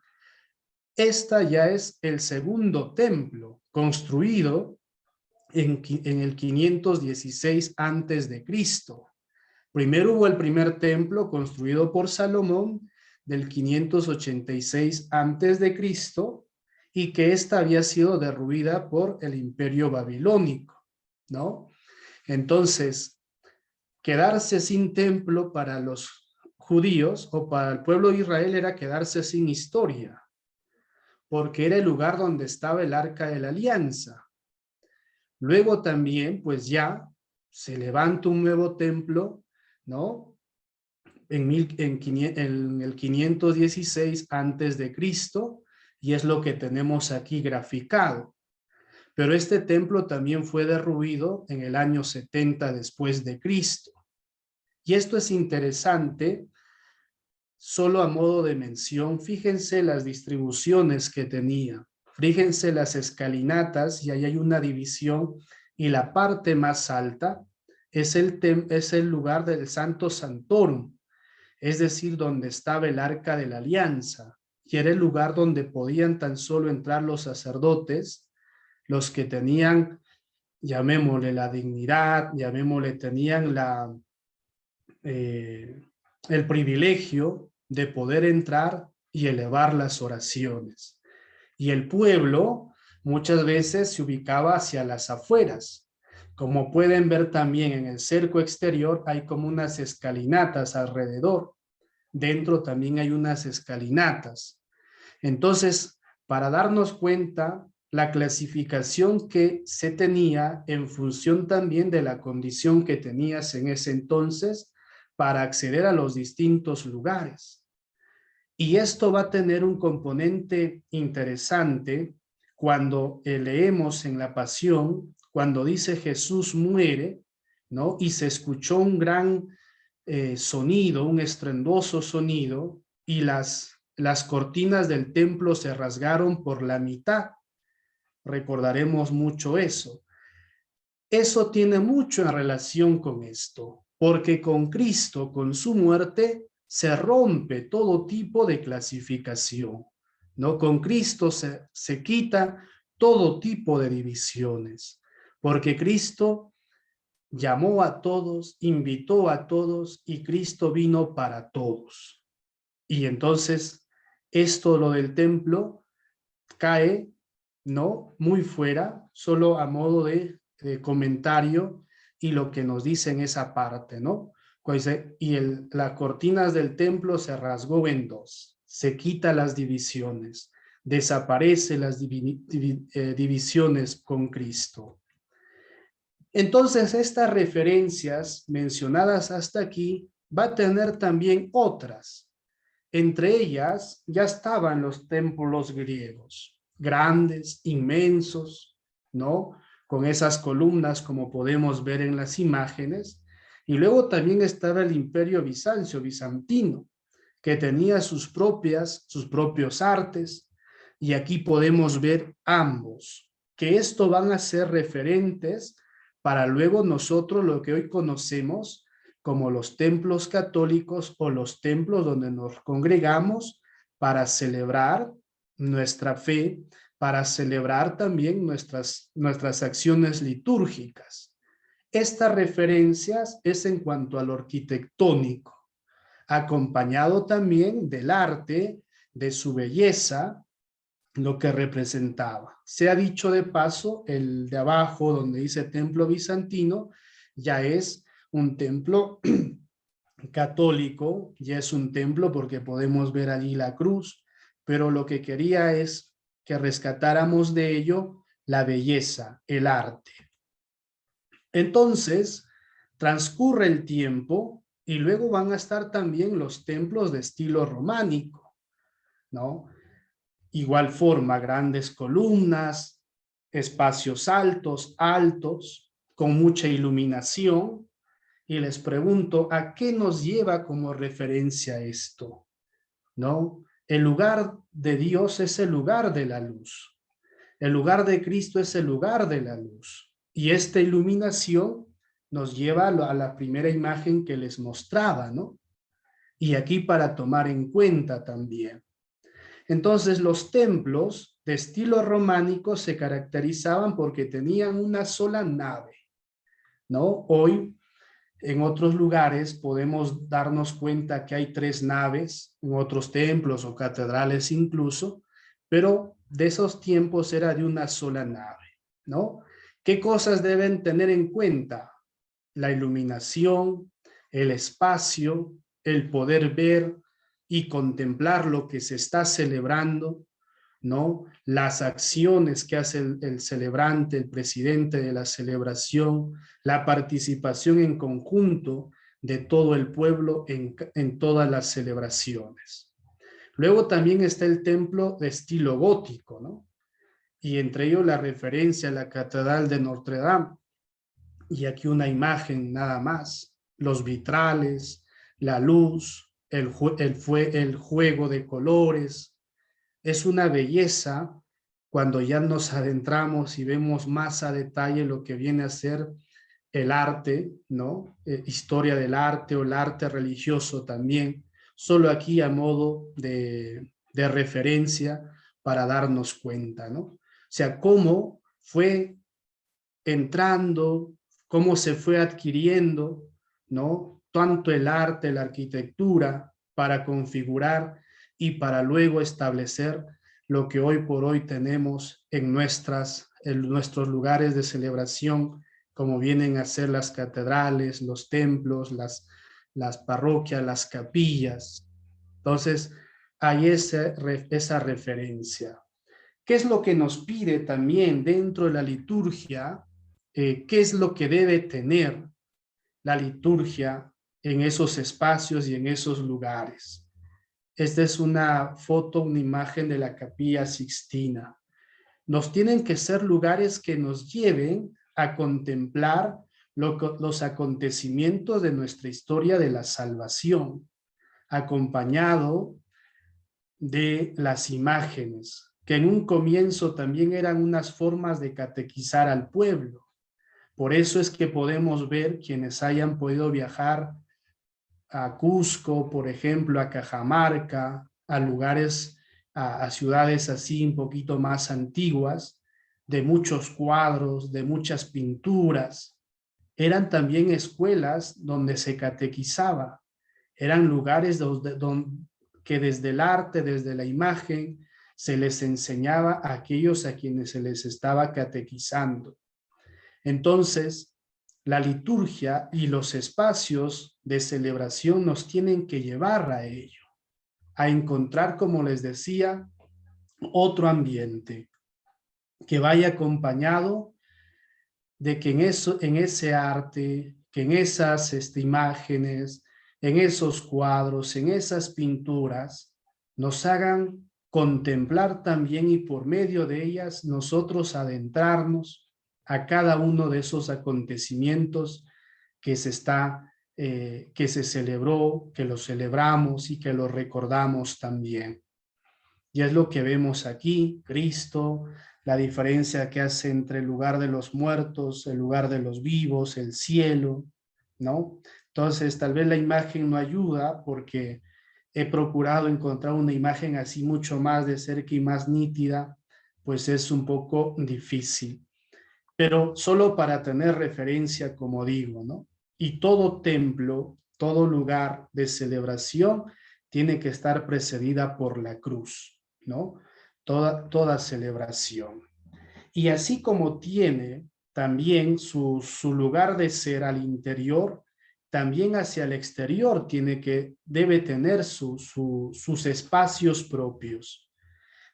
Speaker 1: Esta ya es el segundo templo construido en el 516 antes de Cristo. Primero hubo el primer templo construido por Salomón del 586 antes de Cristo y que esta había sido derruida por el Imperio Babilónico, ¿no? Entonces, quedarse sin templo para los judíos o para el pueblo de Israel era quedarse sin historia, porque era el lugar donde estaba el Arca de la Alianza. Luego también, pues ya se levanta un nuevo templo, ¿no? En el 516 antes de Cristo, y es lo que tenemos aquí graficado. Pero este templo también fue derruido en el año 70 después de Cristo. Y esto es interesante, solo a modo de mención. Fíjense las distribuciones que tenía. Fíjense las escalinatas, y ahí hay una división, y la parte más alta es el lugar del Santo Santorum, es decir, donde estaba el Arca de la Alianza, y era el lugar donde podían tan solo entrar los sacerdotes, los que tenían, llamémosle la dignidad, llamémosle, tenían el privilegio de poder entrar y elevar las oraciones. Y el pueblo muchas veces se ubicaba hacia las afueras. Como pueden ver también en el cerco exterior hay como unas escalinatas alrededor. Dentro también hay unas escalinatas. Entonces, para darnos cuenta la clasificación que se tenía en función también de la condición que tenías en ese entonces para acceder a los distintos lugares. Y esto va a tener un componente interesante cuando leemos en la Pasión, cuando dice Jesús muere, ¿no? Y se escuchó un gran sonido, un estruendoso sonido, y las cortinas del templo se rasgaron por la mitad. Recordaremos mucho eso. Eso tiene mucho en relación con esto, porque con Cristo, con su muerte, se rompe todo tipo de clasificación, ¿no? Con Cristo se quita todo tipo de divisiones, porque Cristo llamó a todos, invitó a todos, y Cristo vino para todos. Y entonces, esto, lo del templo, cae, ¿no? Muy fuera, solo a modo de comentario, y lo que nos dice en esa parte, ¿no? Pues, y las cortinas del templo se rasgó en dos, se quita las divisiones, desaparece las divisiones con Cristo. Entonces, estas referencias mencionadas hasta aquí va a tener también otras. Entre ellas ya estaban los templos griegos, grandes, inmensos, ¿no? Con esas columnas como podemos ver en las imágenes. Y luego también estaba el Imperio bizantino, que tenía sus propios artes, y aquí podemos ver ambos, que esto van a ser referentes para luego nosotros lo que hoy conocemos como los templos católicos o los templos donde nos congregamos para celebrar nuestra fe, para celebrar también nuestras acciones litúrgicas. Estas referencias es en cuanto a lo arquitectónico, acompañado también del arte, de su belleza, lo que representaba. Se ha dicho de paso, el de abajo donde dice templo bizantino, ya es un templo católico, ya es un templo porque podemos ver allí la cruz, pero lo que quería es que rescatáramos de ello la belleza, el arte. Entonces, transcurre el tiempo y luego van a estar también los templos de estilo románico, ¿no? Igual forma, grandes columnas, espacios altos, con mucha iluminación. Y les pregunto, ¿a qué nos lleva como referencia esto? ¿No? El lugar de Dios es el lugar de la luz. El lugar de Cristo es el lugar de la luz. Y esta iluminación nos lleva a la primera imagen que les mostraba, ¿no? Y aquí para tomar en cuenta también. Entonces los templos de estilo románico se caracterizaban porque tenían una sola nave, ¿no? Hoy en otros lugares podemos darnos cuenta que hay 3 naves, en otros templos o catedrales incluso, pero de esos tiempos era de una sola nave, ¿no? ¿Qué cosas deben tener en cuenta? La iluminación, el espacio, el poder ver y contemplar lo que se está celebrando, ¿no? Las acciones que hace el celebrante, el presidente de la celebración, la participación en conjunto de todo el pueblo en todas las celebraciones. Luego también está el templo de estilo gótico, ¿no? Y entre ellos la referencia a la Catedral de Notre Dame. Y aquí una imagen nada más, los vitrales, la luz, el juego de colores. Es una belleza cuando ya nos adentramos y vemos más a detalle lo que viene a ser el arte, ¿no? Historia del arte o el arte religioso también, solo aquí a modo de referencia para darnos cuenta, ¿no? O sea, cómo fue entrando, cómo se fue adquiriendo, ¿no? Tanto el arte, la arquitectura, para configurar y para luego establecer lo que hoy por hoy tenemos en nuestros lugares de celebración, como vienen a ser las catedrales, los templos, las parroquias, las capillas. Entonces, hay esa referencia. ¿Qué es lo que nos pide también dentro de la liturgia? ¿Qué es lo que debe tener la liturgia en esos espacios y en esos lugares? Esta es una foto, una imagen de la Capilla Sixtina. Nos tienen que ser lugares que nos lleven a contemplar los acontecimientos de nuestra historia de la salvación, acompañado de las imágenes, que en un comienzo también eran unas formas de catequizar al pueblo. Por eso es que podemos ver quienes hayan podido viajar a Cusco, por ejemplo, a Cajamarca, a lugares, a ciudades así un poquito más antiguas, de muchos cuadros, de muchas pinturas. Eran también escuelas donde se catequizaba, eran lugares que desde el arte, desde la imagen, se les enseñaba a aquellos a quienes se les estaba catequizando. Entonces, la liturgia y los espacios de celebración nos tienen que llevar a ello, a encontrar, como les decía, otro ambiente que vaya acompañado de que en ese arte, que en esas imágenes, en esos cuadros, en esas pinturas, nos hagan contemplar también y por medio de ellas nosotros adentrarnos a cada uno de esos acontecimientos que que se celebró, que lo celebramos y que lo recordamos también. Y es lo que vemos aquí, Cristo, la diferencia que hace entre el lugar de los muertos, el lugar de los vivos, el cielo, ¿no? Entonces, tal vez la imagen no ayuda porque he procurado encontrar una imagen así mucho más de cerca y más nítida, pues es un poco difícil. Pero solo para tener referencia, como digo, ¿no? Y todo templo, todo lugar de celebración tiene que estar precedida por la cruz, ¿no? Toda celebración. Y así como tiene también su lugar de ser al interior, también hacia el exterior debe tener sus espacios propios.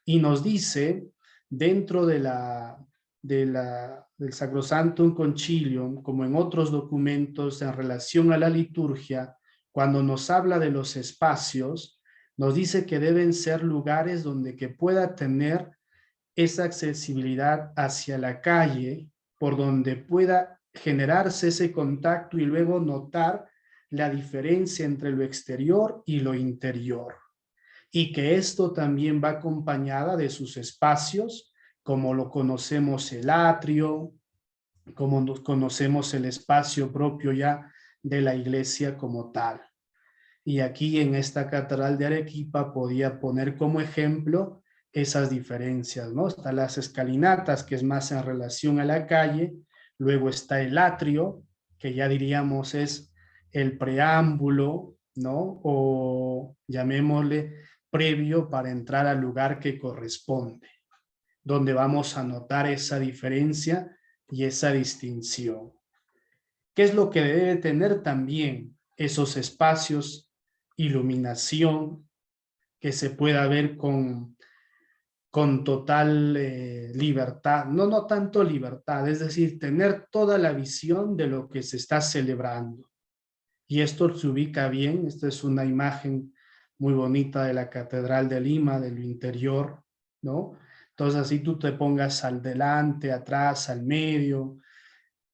Speaker 1: Y nos dice, dentro del Sacrosanctum Concilium, como en otros documentos en relación a la liturgia, cuando nos habla de los espacios, nos dice que deben ser lugares donde que pueda tener esa accesibilidad hacia la calle, por donde pueda generarse ese contacto y luego notar la diferencia entre lo exterior y lo interior. Y que esto también va acompañada de sus espacios, como lo conocemos el atrio, como nos conocemos el espacio propio ya de la iglesia como tal. Y aquí en esta catedral de Arequipa podía poner como ejemplo esas diferencias, ¿no? Están las escalinatas, que es más en relación a la calle, luego está el atrio, que ya diríamos es el preámbulo, ¿no? O llamémosle previo para entrar al lugar que corresponde, donde vamos a notar esa diferencia y esa distinción. ¿Qué es lo que debe tener también esos espacios? Iluminación, que se pueda ver con total libertad, no tanto libertad, es decir, tener toda la visión de lo que se está celebrando. Y esto se ubica bien, esta es una imagen muy bonita de la Catedral de Lima, de lo interior, ¿no? Entonces así tú te pongas al delante, atrás, al medio,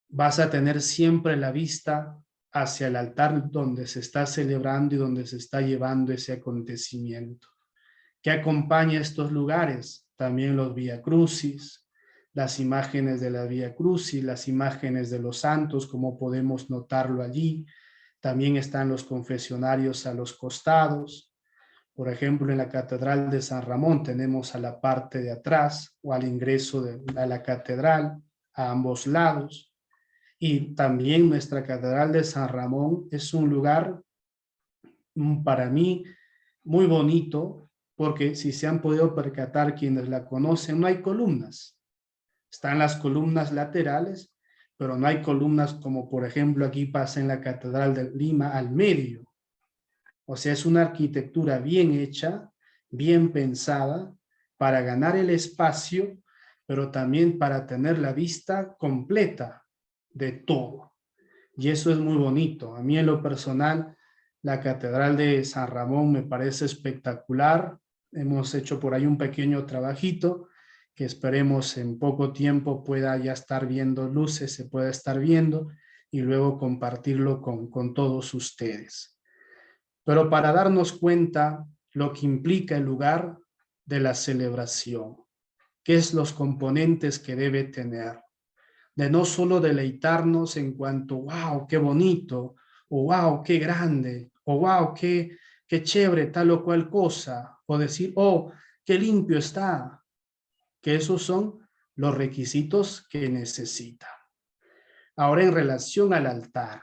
Speaker 1: vas a tener siempre la vista hacia el altar donde se está celebrando y donde se está llevando ese acontecimiento. ¿Qué acompaña estos lugares? También los Vía Crucis, las imágenes de la Vía Crucis, las imágenes de los santos, como podemos notarlo allí. También están los confesionarios a los costados. Por ejemplo, en la Catedral de San Ramón tenemos a la parte de atrás o al ingreso a la catedral, a ambos lados. Y también nuestra Catedral de San Ramón es un lugar para mí muy bonito, porque si se han podido percatar quienes la conocen, no hay columnas. Están las columnas laterales, pero no hay columnas como por ejemplo aquí pasa en la Catedral de Lima al medio. O sea, es una arquitectura bien hecha, bien pensada, para ganar el espacio, pero también para tener la vista completa de todo. Y eso es muy bonito. A mí en lo personal, la Catedral de San Ramón me parece espectacular. Hemos hecho por ahí un pequeño trabajito que esperemos en poco tiempo pueda ya estar viendo luces, se pueda estar viendo y luego compartirlo con todos ustedes. Pero para darnos cuenta lo que implica el lugar de la celebración, qué es los componentes que debe tener, de no solo deleitarnos en cuanto, wow, qué bonito, o wow, qué grande, o wow, qué chévere tal o cual cosa, o decir, oh, qué limpio está, que esos son los requisitos que necesita. Ahora, en relación al altar,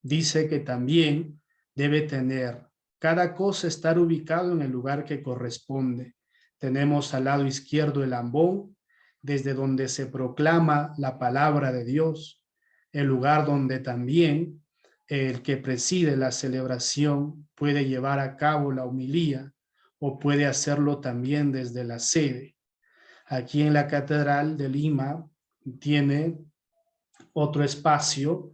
Speaker 1: dice que también debe tener cada cosa estar ubicado en el lugar que corresponde. Tenemos al lado izquierdo el ambón, desde donde se proclama la palabra de Dios, el lugar donde también el que preside la celebración puede llevar a cabo la homilía o puede hacerlo también desde la sede. Aquí en la Catedral de Lima tiene otro espacio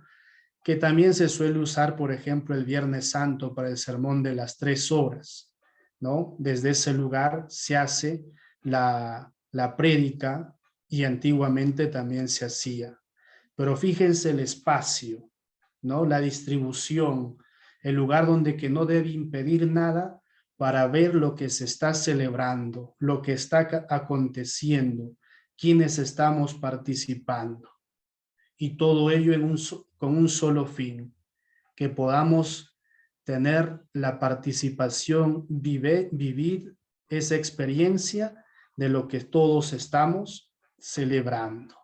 Speaker 1: que también se suele usar, por ejemplo, el Viernes Santo para el sermón de las 3 horas, ¿no? Desde ese lugar se hace la prédica y antiguamente también se hacía. Pero fíjense el espacio, ¿no? La distribución, el lugar donde que no debe impedir nada para ver lo que se está celebrando, lo que está aconteciendo, quienes estamos participando. Y todo ello con un solo fin, que podamos tener la participación, vivir esa experiencia de lo que todos estamos celebrando.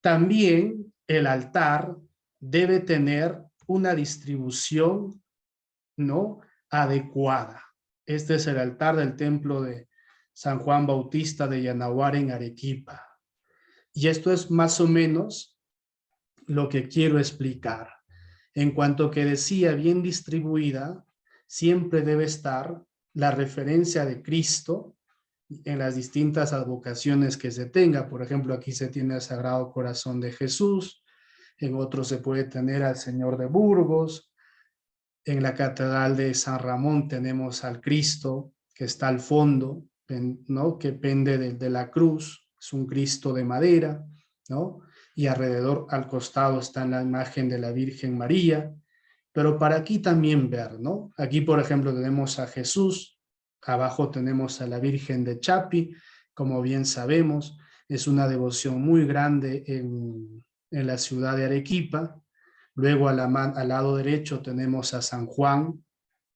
Speaker 1: También el altar debe tener una distribución, ¿no?, adecuada. Este es el altar del templo de San Juan Bautista de Yanaguara en Arequipa. Y esto es más o menos lo que quiero explicar. En cuanto que decía bien distribuida, siempre debe estar la referencia de Cristo en las distintas advocaciones que se tenga. Por ejemplo, aquí se tiene el Sagrado Corazón de Jesús, en otro se puede tener al Señor de Burgos, en la Catedral de San Ramón tenemos al Cristo que está al fondo, ¿no?, que pende de la cruz, es un Cristo de madera, ¿no?, y alrededor, al costado, está la imagen de la Virgen María. Pero para aquí también ver, ¿no? Aquí, por ejemplo, tenemos a Jesús, abajo tenemos a la Virgen de Chapi, como bien sabemos, es una devoción muy grande en la ciudad de Arequipa. Luego al lado derecho tenemos a San Juan,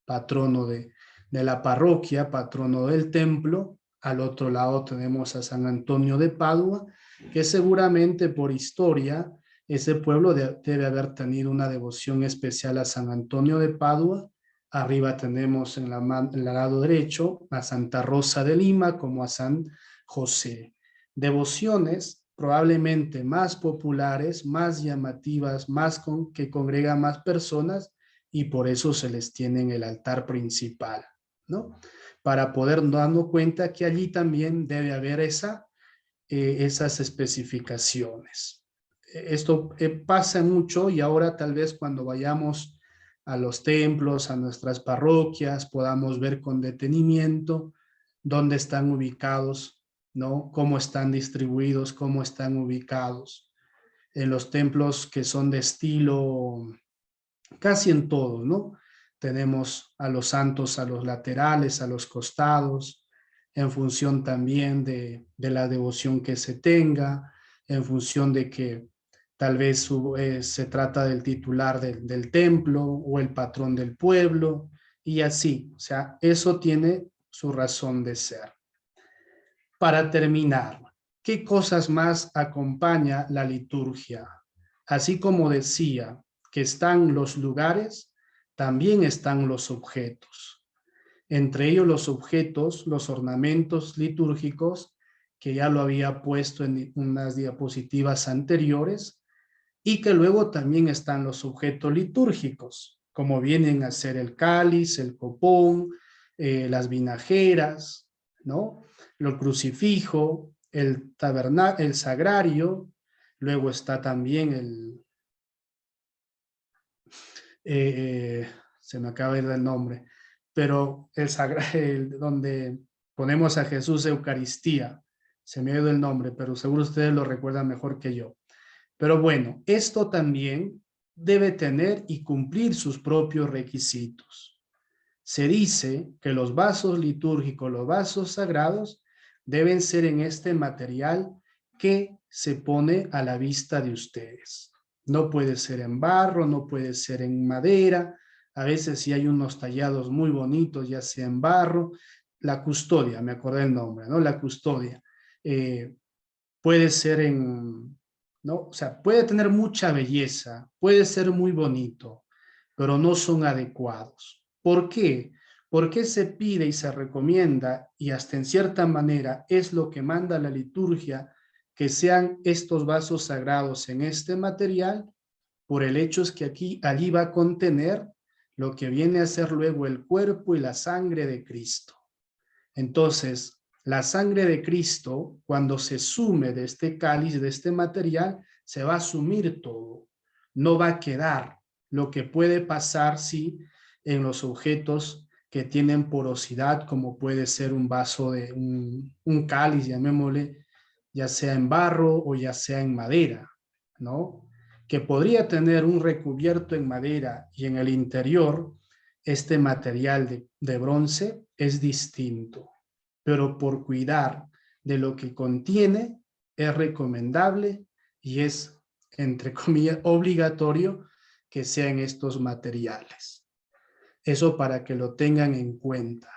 Speaker 1: patrono de la parroquia, patrono del templo. Al otro lado tenemos a San Antonio de Padua, que seguramente por historia ese pueblo debe haber tenido una devoción especial a San Antonio de Padua. Arriba tenemos en el lado derecho a Santa Rosa de Lima como a San José. Devociones probablemente más populares, más llamativas, que congregan más personas, y por eso se les tiene en el altar principal, ¿no? Para poder darnos cuenta que allí también debe haber esas especificaciones. Esto pasa mucho, y ahora tal vez cuando vayamos a los templos, a nuestras parroquias, podamos ver con detenimiento dónde están ubicados, ¿no?, cómo están distribuidos, cómo están ubicados. En los templos que son de estilo, casi en todos, ¿no?, tenemos a los santos a los laterales, a los costados, en función también de la devoción que se tenga, en función de que tal vez se trata del titular del templo o el patrón del pueblo, y así. O sea, eso tiene su razón de ser. Para terminar, ¿qué cosas más acompaña la liturgia? Así como decía que están los lugares, también están los objetos. Entre ellos los objetos, los ornamentos litúrgicos, que ya lo había puesto en unas diapositivas anteriores, y que luego también están los objetos litúrgicos, como vienen a ser el cáliz, el copón, las vinajeras, ¿no?, el crucifijo, el sagrario. Luego está también se me acaba de ir el nombre, pero donde ponemos a Jesús Eucaristía, se me ha ido el nombre, pero seguro ustedes lo recuerdan mejor que yo. Pero bueno, esto también debe tener y cumplir sus propios requisitos. Se dice que los vasos litúrgicos, los vasos sagrados, deben ser en este material que se pone a la vista de ustedes. No puede ser en barro, no puede ser en madera. A veces sí hay unos tallados muy bonitos, ya sea en barro. La custodia, me acordé el nombre, ¿no? La custodia. Puede ser ¿no? O sea, puede tener mucha belleza, puede ser muy bonito, pero no son adecuados. ¿Por qué? Porque se pide y se recomienda, y hasta en cierta manera es lo que manda la liturgia, que sean estos vasos sagrados en este material, por el hecho es que allí va a contener lo que viene a ser luego el cuerpo y la sangre de Cristo. Entonces, la sangre de Cristo, cuando se sume de este cáliz, de este material, se va a sumir todo. No va a quedar. Lo que puede pasar, sí, en los objetos que tienen porosidad, como puede ser un vaso de un cáliz, llamémosle, ya sea en barro o ya sea en madera, ¿no? Que podría tener un recubierto en madera y en el interior este material de bronce es distinto, pero por cuidar de lo que contiene es recomendable y es, entre comillas, obligatorio que sean estos materiales. Eso para que lo tengan en cuenta.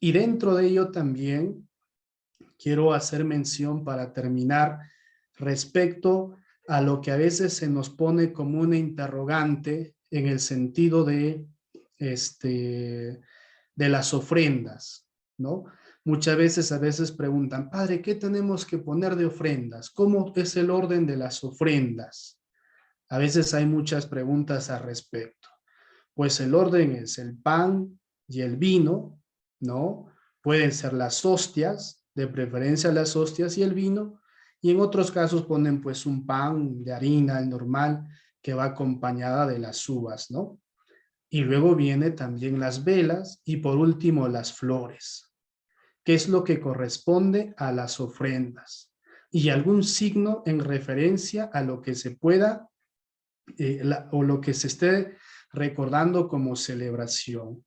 Speaker 1: Y dentro de ello también quiero hacer mención para terminar respecto a lo que a veces se nos pone como una interrogante en el sentido de las ofrendas, ¿no? Muchas veces a veces preguntan, padre, ¿qué tenemos que poner de ofrendas? ¿Cómo es el orden de las ofrendas? A veces hay muchas preguntas al respecto. Pues el orden es el pan y el vino, ¿no? Pueden ser las hostias, de preferencia las hostias y el vino, y en otros casos ponen pues un pan de harina, el normal, que va acompañada de las uvas, ¿no? Y luego viene también las velas y por último las flores, que es lo que corresponde a las ofrendas, y algún signo en referencia a lo que se pueda o lo que se esté recordando como celebración.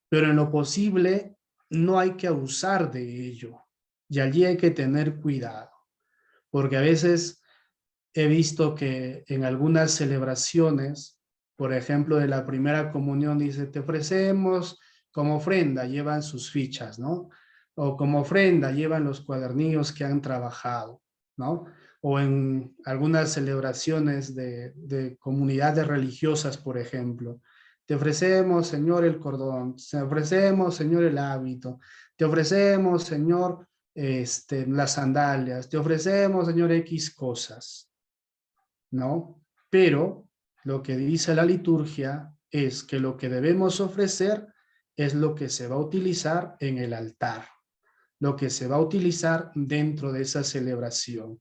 Speaker 1: Pero en lo posible no hay que abusar de ello y allí hay que tener cuidado, porque a veces he visto que en algunas celebraciones, por ejemplo de la primera comunión, dice, te ofrecemos como ofrenda, llevan sus fichas, ¿no? O como ofrenda llevan los cuadernillos que han trabajado, ¿no? O en algunas celebraciones de comunidades religiosas, por ejemplo, te ofrecemos, Señor, el cordón, te ofrecemos, Señor, el hábito, te ofrecemos, Señor, las sandalias, te ofrecemos, Señor, X cosas, ¿no? Pero lo que dice la liturgia es que lo que debemos ofrecer es lo que se va a utilizar en el altar, lo que se va a utilizar dentro de esa celebración.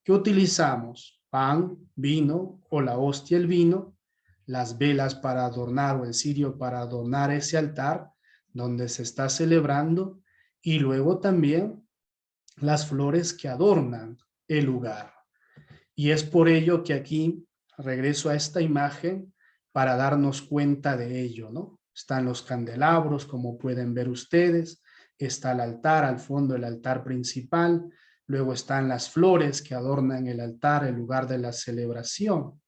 Speaker 1: ¿Qué utilizamos? Pan, vino o la hostia, el vino, las velas para adornar o el cirio para adornar ese altar donde se está celebrando y luego también las flores que adornan el lugar. Y es por ello que aquí regreso a esta imagen para darnos cuenta de ello, ¿no? Están los candelabros, como pueden ver ustedes, está el altar, al fondo el altar principal, luego están las flores que adornan el altar, el lugar de la celebración.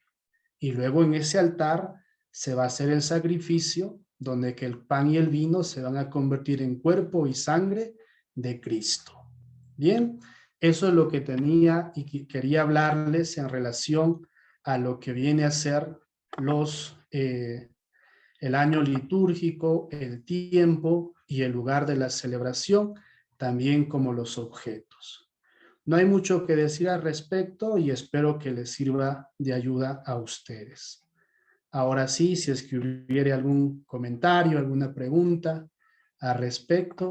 Speaker 1: Y luego en ese altar se va a hacer el sacrificio, donde que el pan y el vino se van a convertir en cuerpo y sangre de Cristo. Bien, eso es lo que tenía y quería hablarles en relación a lo que viene a ser el año litúrgico, el tiempo y el lugar de la celebración, también como los objetos. No hay mucho que decir al respecto y espero que les sirva de ayuda a ustedes. Ahora sí, si es que hubiera algún comentario, alguna pregunta al respecto.